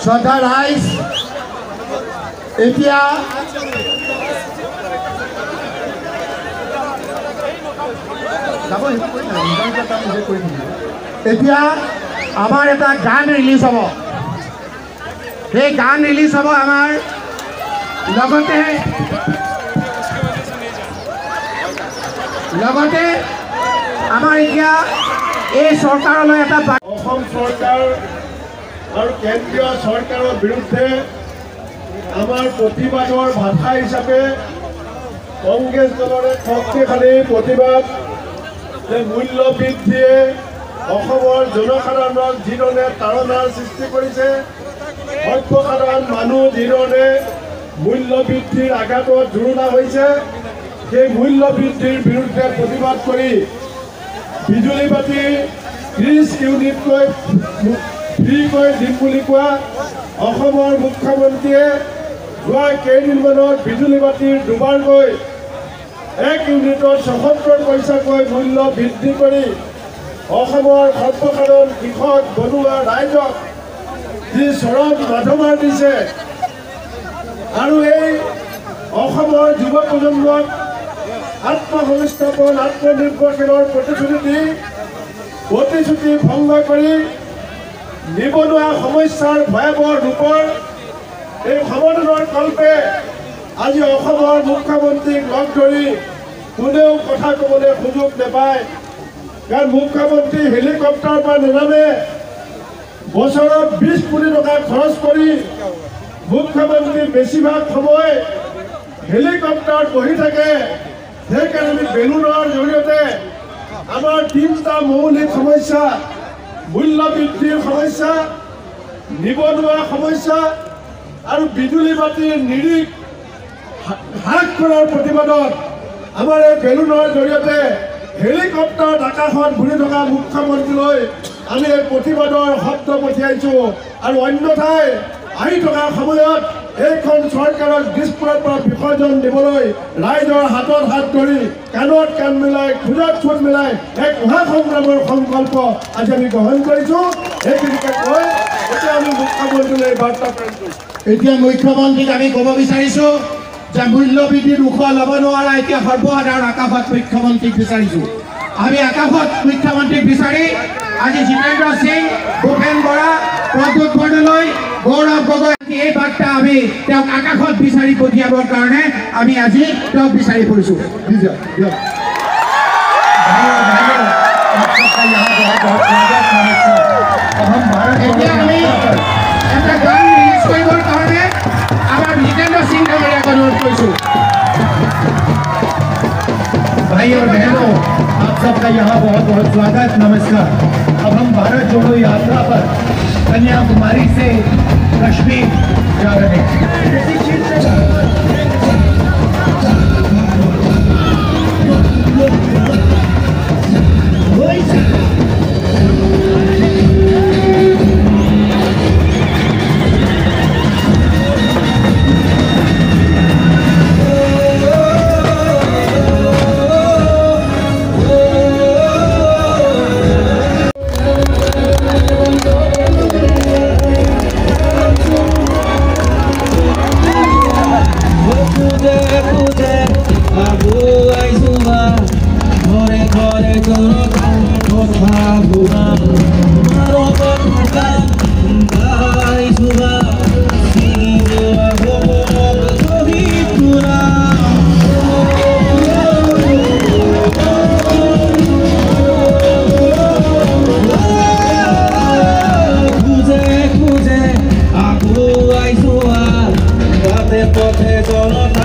শ্ৰদ্ধা ৰাইজ এতিয়া আমাৰ এটা গান ৰিলিজ হ'ব সেই গান ৰিলিজ হ'ব আমাৰ লগতে আমাৰ এতিয়া এই চৰকাৰলৈ এটা অসম চৰকাৰ আৰু কেন্দ্ৰীয় চৰকাৰৰ বিৰুদ্ধে আমাৰ প্ৰতিবাদৰ ভাষা হিচাপে কংগ্ৰেছ দলৰে শক্তিশালী প্ৰতিবাদ যে মূল্য বৃদ্ধিয়ে অসমৰ জনসাধাৰণক যিধৰণে তাৰণাৰ সৃষ্টি কৰিছে সৰ্বসাধাৰণ মানুহ যিধৰণে মূল্য বৃদ্ধিৰ আঘাতত জুৰুলা হৈছে সেই মূল্য বৃদ্ধিৰ বিৰুদ্ধে প্ৰতিবাদ কৰি বিজুলী বাতি 30 ইউনিটকৈ ফ্ৰীকৈ দিম বুলি কোৱা অসমৰ মুখ্যমন্ত্ৰীয়ে যোৱা কেইদিনমানত বিজুলী বাতিৰ দুবাৰকৈ 1 ইউনিটত 76 পইচাকৈ মূল্য বৃদ্ধি কৰি অসমৰ সৰ্বসাধাৰণ কৃষক বনুৱা ৰাইজক যি চৰম মাধমাৰ দিছে আৰু এই অসমৰ যুৱ প্ৰজন্মক আত্মসংস্থাপন আত্মনিৰ্ভৰশীলৰ প্ৰতিশ্ৰুতি ভংগ কৰি নিবনুৱা সমস্যাৰ ভয়াৱহ ৰূপৰ এই সমাধানৰ কল্পে আজি অসমৰ মুখ্যমন্ত্ৰীক লগ ধৰি কোনেও কথা ক'বলৈ সুযোগ নাপায় কাৰণ মুখ্যমন্ত্ৰী হেলিকপ্টাৰৰ পৰা নানামে বছৰত 20 কোটি টকা খৰচ কৰি মুখ্যমন্ত্ৰী বেছিভাগ সময় হেলিকপ্টাৰত বহি থাকে সেইকাৰণে আমি বেলুনৰ জৰিয়তে আমাৰ 3টা মৌলিক সমস্যা মূল্য বৃদ্ধিৰ সমস্যা নিবনুৱা সমস্যা আৰু বিজুলী বাতিৰ নিৰিখ হ্ৰাস কৰাৰ প্ৰতিবাদত আমাৰ এই বেলুনৰ জৰিয়তে হেলিকপ্টাৰত আকাশত ঘূৰি থকা মুখ্যমন্ত্ৰীলৈ আমি এই প্ৰতিবাদৰ শব্দ পঠিয়াইছোঁ আৰু অন্যথাই আহি থকা সময়ত এইখন চৰকাৰক দিছপুৰৰ পৰা বিসৰ্জন দিবলৈ ৰাইজৰ হাতত হাত ধৰি কাণত কাণ মিলাই খোজত খোজ মিলাই এক মহাসংগ্ৰামৰ সংকল্প আজি আমি গ্ৰহণ কৰিছোঁ এইখিনিকে কৈ এতিয়া আমি মুখ্যমন্ত্ৰীলৈ বাৰ্তা প্ৰেৰণ কৰিছোঁ এতিয়া মুখ্যমন্ত্ৰীক আমি ক'ব বিচাৰিছোঁ যে মূল্য বৃদ্ধিৰ উৎস ল'ব নোৱাৰা এতিয়া সৰ্বসাধাৰণ আকাশত মুখ্যমন্ত্ৰীক বিচাৰিছোঁ আমি আকাশত মুখ্যমন্ত্ৰীক বিচাৰি আজি জিতেন্দ্ৰ সিং ভূপেন বৰা প্ৰদ্যুৎ বৰদলৈ গৌৰৱ গগৈ এই বাৰ্তা আমি তেওঁক আকাশত বিচাৰি পঠিয়াবৰ কাৰণে আমি আজি তেওঁক বিচাৰি ফুৰিছোঁ এতিয়া আমি এটা গান ৰিলিজ কৰিবৰ কাৰণে আমাৰ জিতেন্দ্ৰ সিং ডাঙৰীয়াক অনুৰোধ কৰিছোঁ भाई और बहनों आप सबका यहाँ बहुत बहुत स्वागत नमस्कार अब हम भारत जोड़ो यात्रा पर कन्याकुमारी से कश्मीर जा रहे हैं পথে পথে জনতা